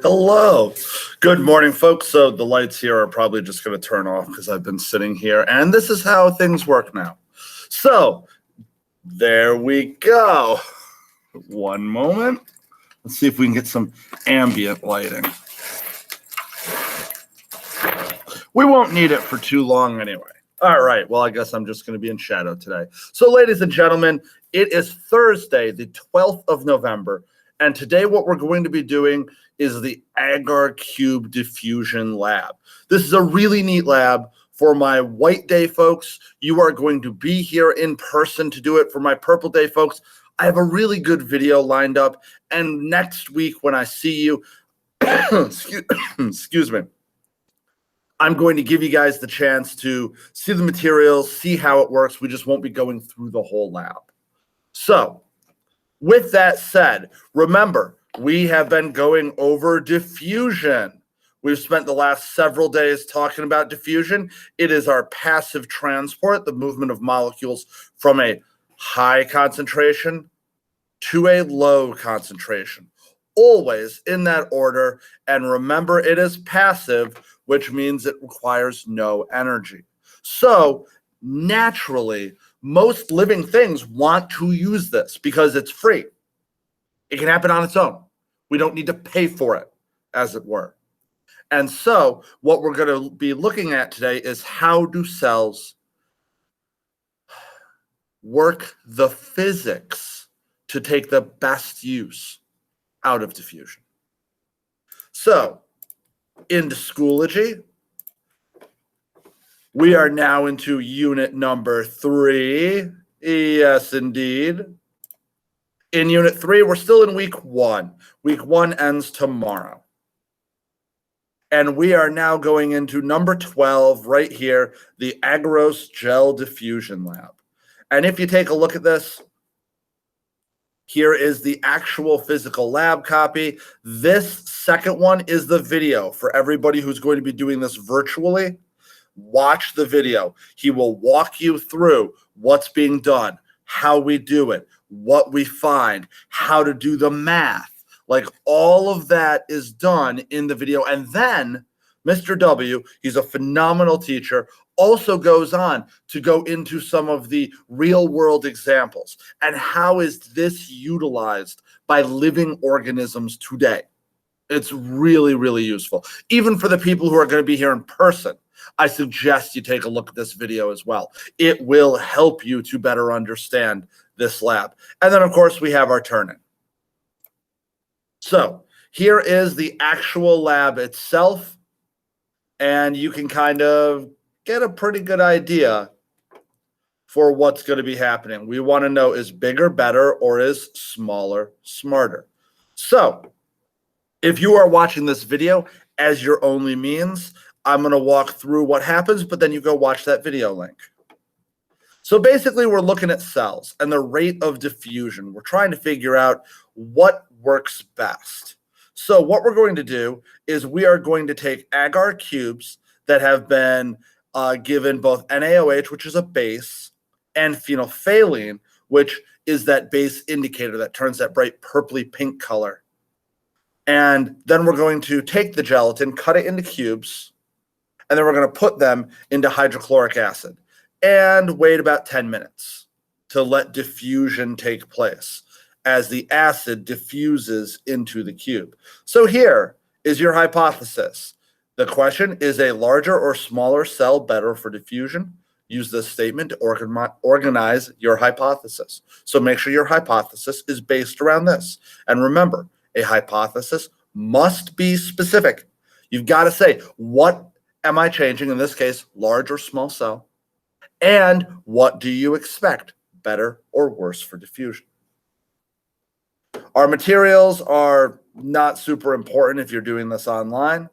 Hello. Good morning, folks. So the lights here are probably just going to turn off because I've been sitting here, and this is how things work now. So there we go. One moment. Let's see if we can get some ambient lighting. We won't need it for too long anyway. All right. Well, I guess I'm just going to be in shadow today. So, ladies and gentlemen, it is Thursday, the 12th of November. And today what we're going to be doing is the Agar Diffusion Lab. This is a really neat lab for my white day folks. You are going to be here in person to do it. For my purple day folks, I have a really good video lined up. And next week when I see you, excuse me, I'm going to give you guys the chance to see the materials, see how it works. We just won't be going through the whole lab. So, with that said, remember, we have been going over diffusion. We've spent the last several days talking about diffusion. It is our passive transport, the movement of molecules from a high concentration to a low concentration, always in that order. And remember, it is passive, which means it requires no energy. So naturally, most living things want to use this because it's free. It can happen on its own. We don't need to pay for it, as it were. And so what we're going to be looking at today is how do cells work the physics to take the best use out of diffusion. So into Schoology, we are now into unit number 3. Yes, indeed. In unit 3, we're still in week 1. Week 1 ends tomorrow. And we are now going into number 12 right here, the Agarose Gel DIffusion Lab. And if you take a look at this, here is the actual physical lab copy. This second one is the video for everybody who's going to be doing this virtually. Watch the video. He will walk you through what's being done, how we do it, what we find, how to do the math. Like all of that is done in the video. And then Mr. W, he's a phenomenal teacher, also goes on to go into some of the real world examples and how is this utilized by living organisms today. It's really, really useful. Even for the people who are going to be here in person, I suggest you take a look at this video as well. It will help you to better understand this lab. And then, of course, we have our turn-in. So here is the actual lab itself, and you can kind of get a pretty good idea for what's going to be happening. We want to know, is bigger better or is smaller smarter? So if you are watching this video as your only means, I'm going to walk through what happens, but then you go watch that video link. So basically, we're looking at cells and the rate of diffusion. We're trying to figure out what works best. So what we're going to do is we are going to take agar cubes that have been given both NaOH, which is a base, and phenolphthalein, which is that base indicator that turns that bright purpley pink color. And then we're going to take the gelatin, cut it into cubes, and then we're going to put them into hydrochloric acid and wait about 10 minutes to let diffusion take place as the acid diffuses into the cube. So here is your hypothesis. The question, is a larger or smaller cell better for diffusion? Use this statement to organize your hypothesis. So make sure your hypothesis is based around this. And remember, a hypothesis must be specific. You've got to say, what am I changing, in this case, large or small cell? And what do you expect, better or worse for diffusion? Our materials are not super important if you're doing this online.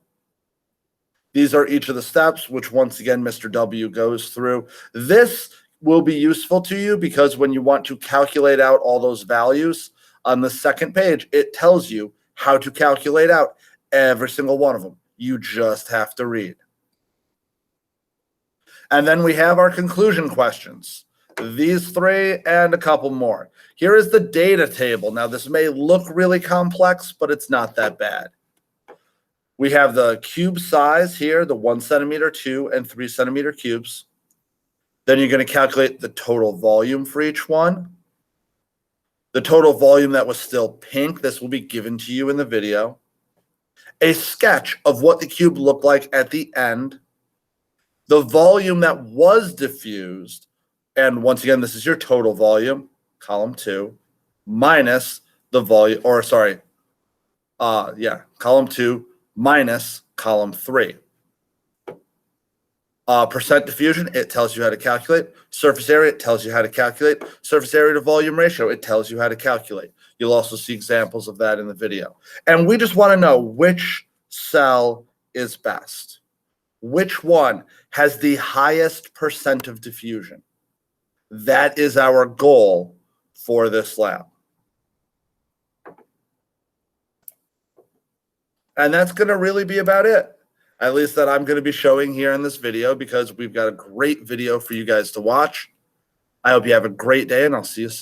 These are each of the steps, which once again, Mr. W goes through. This will be useful to you because when you want to calculate out all those values on the second page, it tells you how to calculate out every single one of them. You just have to read. And then we have our conclusion questions. These 3 and a couple more. Here is the data table. Now, this may look really complex, but it's not that bad. We have the cube size here, the 1 centimeter, 2, and 3 centimeter cubes. Then you're going to calculate the total volume for each one. The total volume that was still pink, this will be given to you in the video. A sketch of what the cube looked like at the end. The volume that was diffused, and once again, this is your total volume, column 2, minus the volume, or sorry, column 2 minus column 3. Percent diffusion, it tells you how to calculate. Surface area, it tells you how to calculate. Surface area to volume ratio, it tells you how to calculate. You'll also see examples of that in the video. And we just want to know which cell is best. Which one has the highest percent of diffusion? That is our goal for this lab. And that's going to really be about it. At least that I'm going to be showing here in this video, because we've got a great video for you guys to watch. I hope you have a great day, and I'll see you soon.